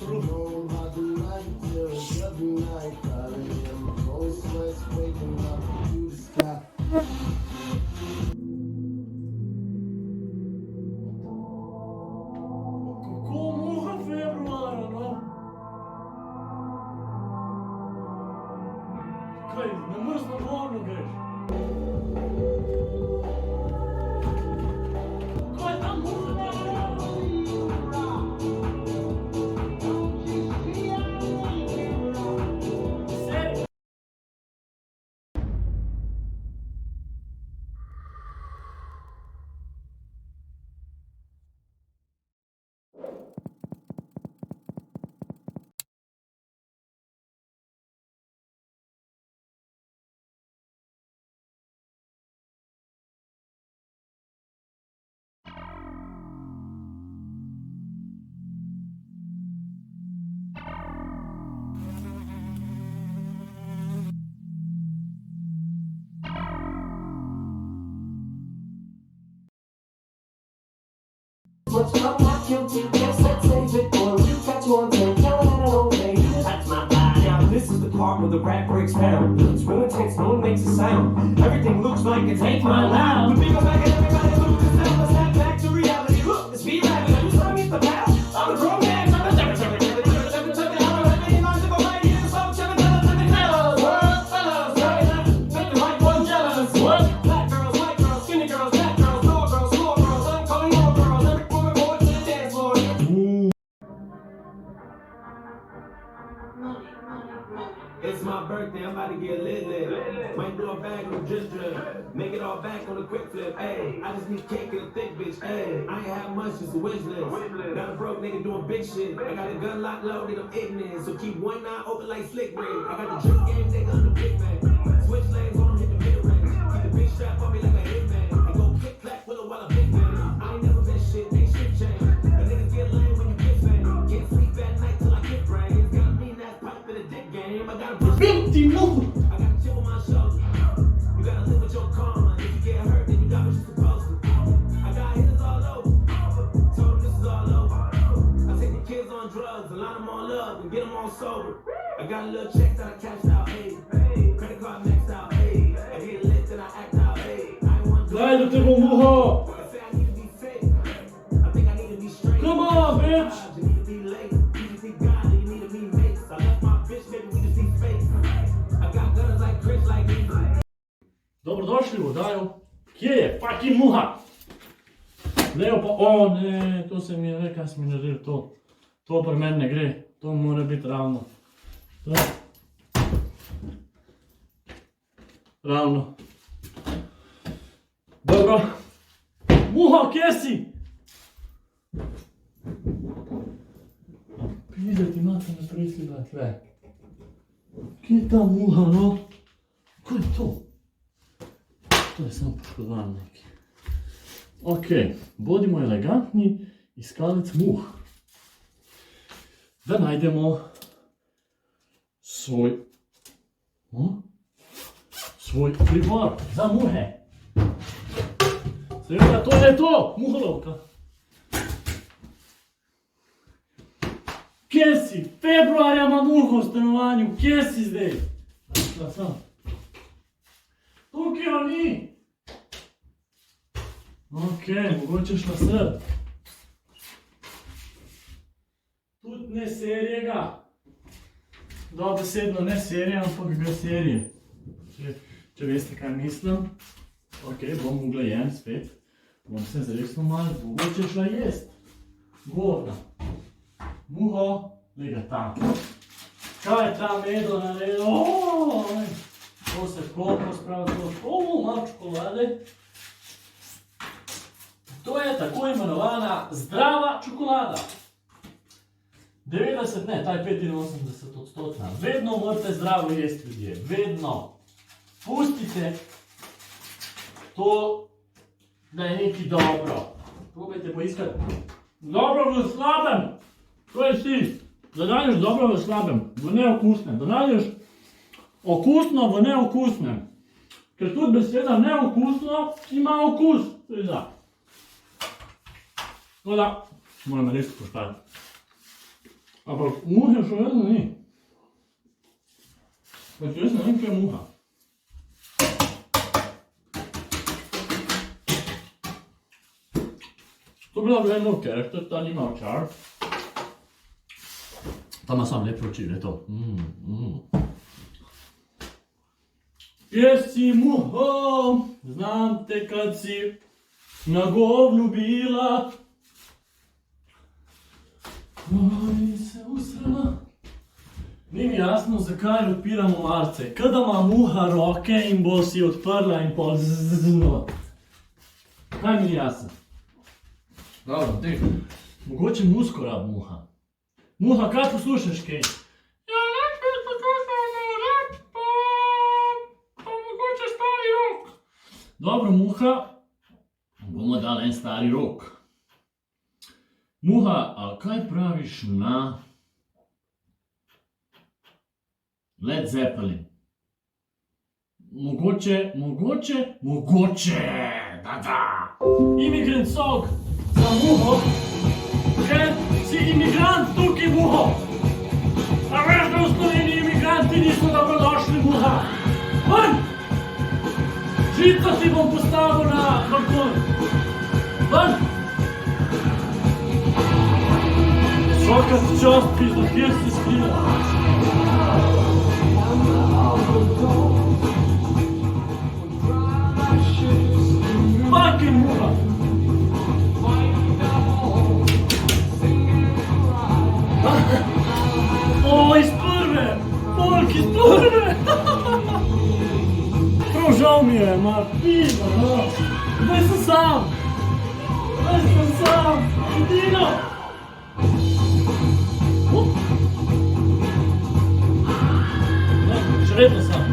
trup. Kako muha februara, no? Kaj, na mrzlo morno greš? Kaj tam muha februara? Seri? But I'm not guilty, guess let's save it. Boy, we've got you on tape, yelling at an old lady. That's my vibe. Now this is the part where the rap breaks down. It's real intense, no one makes a sound. Everything looks like it's ain't my loud. But we go back and everybody loses sound. Let's snap back to reality. Look, it's me rapping. Are you trying to get the pal? I'm a grown man. It's my birthday, I'm about to get lit. Might do a bag of drip. Make it all back on a quick flip. Ayy, I just need cake and a thick bitch. Ayy, I ain't have much, just a wish list. Got a broke nigga doing big shit. I got a gun lock loaded, I'm ignorant. So keep one eye open like Slick Rick. I got the drip game, nigga, I'm the big man. Switch lanes, on hit the mid range. Keep the big strap on me like a hitman. And go click clack with a while a big man. I ain't never been shit, ain't shit changed. A niggas get lame when you get fame. Can't sleep at night till I get brains. Got me that pipe in the dick game. I got a Binti muha! I gotta chip on my shoulder. You gotta live with your karma. If you get hurt, then you got what you're supposed to. I got hitters all over. Told them this is all over. I take the kids on drugs and line them all up and get them all sober. I got a little check that I cashed out, hey. Credit card maxed out, hey. I get lit and I act out, hey. I ain't one Daj do tego muha! I say I need to be safe. I think I need to be straight. Come on, bitch! You need to be late. You just need God and you need to be mates. I left my bitch, baby, we just need space. I got guns like Chris, like me. Dobrodošli v oddajo. Kje je fucking muha? Leo pa, o ne, to se mi je, kaj se mi naredil, to pri meni ne gre, to mora biti ravno. To. Ravno. Dobro. Muha, kje si? Pizda ti mata naprej slida tle. Kje je ta muha, no? Kaj je to? To je samo poškodovan nekaj. Ok, bodimo elegantni, iskalec muh. Da najdemo svoj pribor za muhe. Seveda, to je to, muholovka. Kje si? Februarja ima muho v stanovanju, kje si zdaj? Tukaj jo ni. Ok, mogoče šla sred. Tudi ne serijega. Dobesedno ne serije, ampak ga serije. Če veste, kaj mislim. Ok, bom uglajen spet. Bom se zresno malo, mogoče šla jest. Gorda. Muho, lega tam. Kaj je ta medo naredil? To se tako spravi, malo čokolade. To je tako imenovana zdrava čokolada. 90, ne, ta je 85%. Vedno morate zdravo jesti ljudje, vedno. Pustite to, da je nekaj dobro. Probajte poiskati dobro v slabem. To je si, da najdeš dobro v slabem, v neokusnem. Da najdeš okusno v neokusnem. Ker tudi beseda neokusno ima okus. Tako da, moram res poštati. Ampak muhe še vedno ni. Pač jaz ne vem, kaj je muha. To je bila vedno karakter, ta nima očar. Ta ima sam lepe oči, je to. Kje si muho, znam te, kad si na govnu bila. Oj, se usrana. Ni mi jasno, zakaj odpiramo marce. Kada ima muha roke in bo si odprla in pol zzzzno. Kaj mi ni jasno? Dobro, ti. Mogoče musko rab muha. Muha, kaj poslušaš kaj? Ja, nekaj poslušamo rap, pa mogoče stari rok. Dobro, muha, bomo dali en stari rok. Muha, a kaj praviš na Led Zeppelin? Mogoče, da. Immigrant song za muho, ker si imigrant tukaj, muho. A veš, da v Sloveniji imigranti niso dobrodošli, muha. Ven! Žico ti bom postavil na balkon. Ven! Vsaka čast, pizda, kjer si skrila? Fucking muha! O, iz prve! Folk iz prve! Prav žal mi je, ma pizda, no. Zdaj sem sam! Edino! Še vedno sam.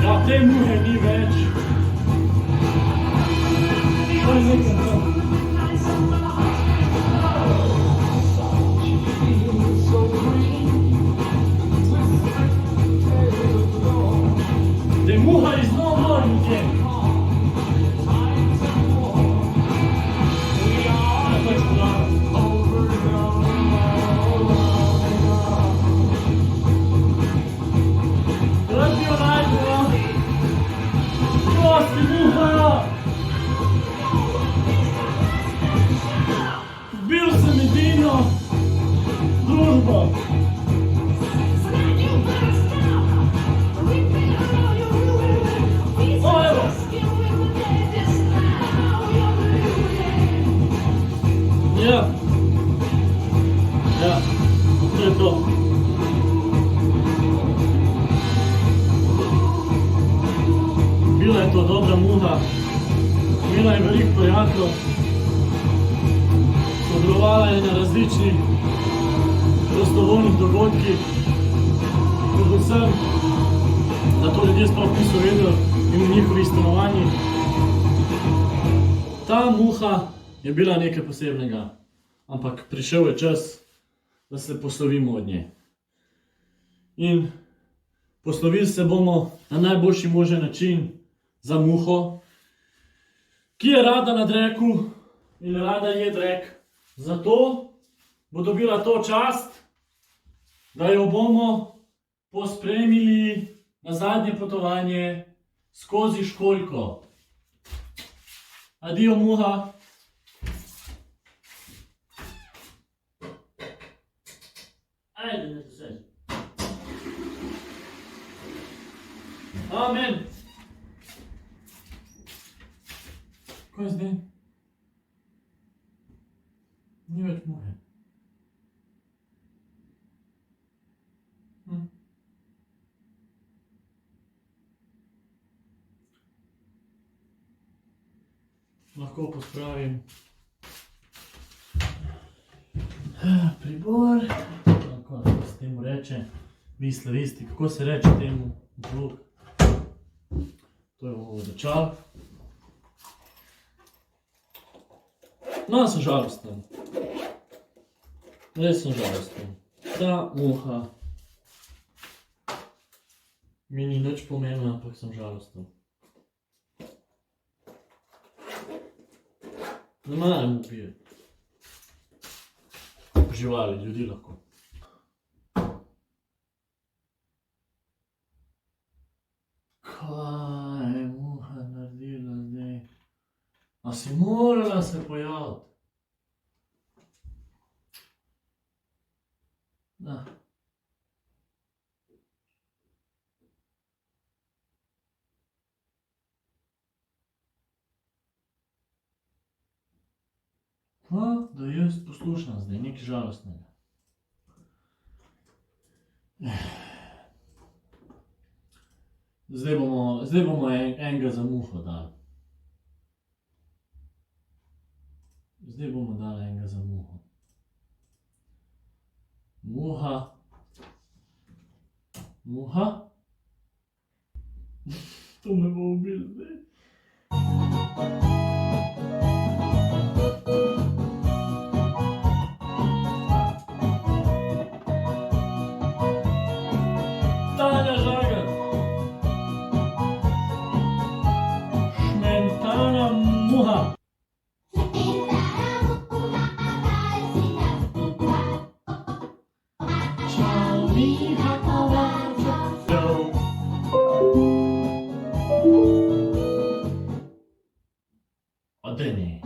Ja, te muhe ni več. Kaj nekaj tam? The muha is no more in game. Bil sem edino družbo. O, evo. Ja, to je to. Bila je to dobra muha, imela je veliko prijateljev, sodelovala je na različnih prostovoljnih dogodkih, predvsem, da to ljudje sploh niso vedeli in v njihovih stanovanjih. Ta muha je bila nekaj posebnega, ampak prišel je čas, da se poslovimo od nje. In poslovili se bomo na najboljši možen način za muho, ki je rada na dreku in rada je drek. Zato bo dobila to čast, da jo bomo pospremili na zadnje potovanje skozi školjko. Adijo, muha. Ajde, ne se sedi. Amen. Kaj je zdaj? Ni več muhe. Lahko pospravim pribor, kako se temu reče, vi slavisti, kako se reče temu zvuk. To je vodočal. No, sem žalosten. Res sem žalosten. Ta muha mi ni nič pomenila, ampak sem žalosten. Ne maram upijati. živali, ljudi lahko. Kaj je muha naredila zdaj? A si morala se pojaviti? Da. Pa, da jaz poslušam zdaj, nekaj žalostnega. Zdaj bomo enega za muho dali. Zdaj bomo dali enega za muho. Muha. Muha. To me bo ubil zdaj. Tanja Žagar. Šmentana muha. Čau, Miha Kovačev. A daj ne.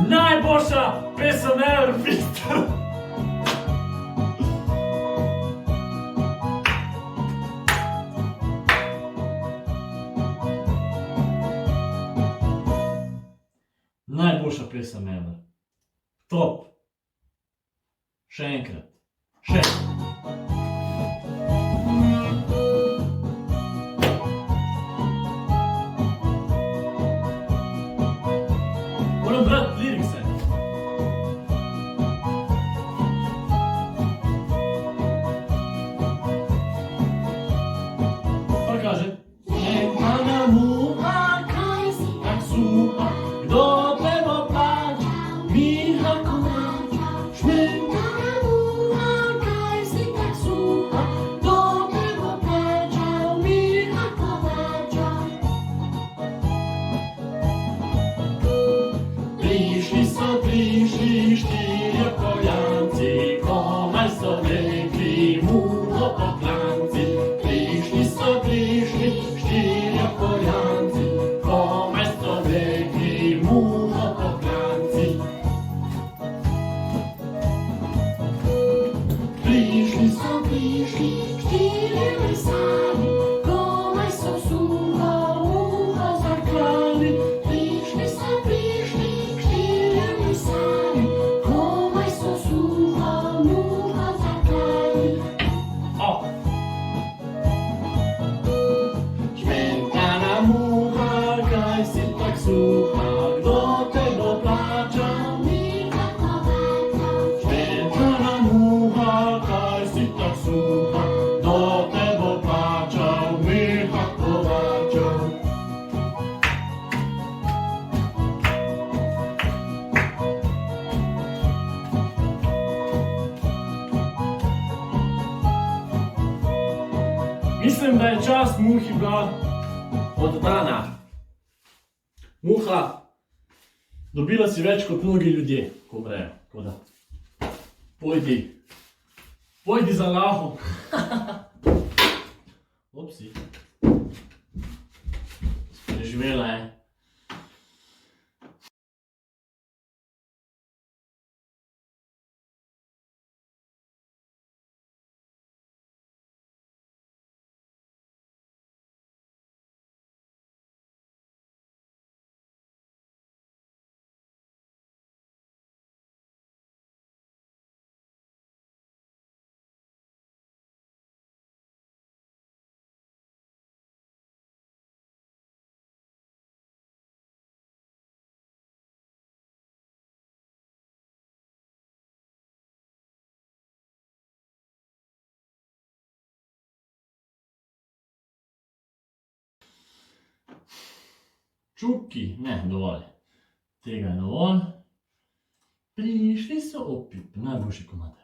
Najboljša pesem ever, Victor. Najboljša pesem ever. Top. Še enkrat. Še. Moram brati lirikse. Pa kaže. Šmentana muha, kaj si tak suha, kdo te bo plačal, Miha Kovačev. Šmentana muha, kaj si tak suha, kdo te bo plačal, Miha Kovačev. Prišli štirje poljanci, komaj so vlekli muho po klanci. Prišli štirje poljanci, komaj so vlekli muho po klanci. Prišli štirje mesari, komaj so suho muho zaklali. Prišli štirje mesari, komaj so suho muho zaklali. Šmentana muha, kaj si tak suha, kdo te bo plačal, Miha Kovačev. Šmentana muha, kaj si tak suha, kdo te bo plačal, Miha Kovačev. Mislim, da je čast muhi bila oddana. Muha, dobila si več kot mnogi ljudje, ko umrejo. Tako da, pojdi za lahom. Opsi. Preživela je. Čuki, ne, dovolj. Tega je dovolj. Prišli so opit, najboljši komad.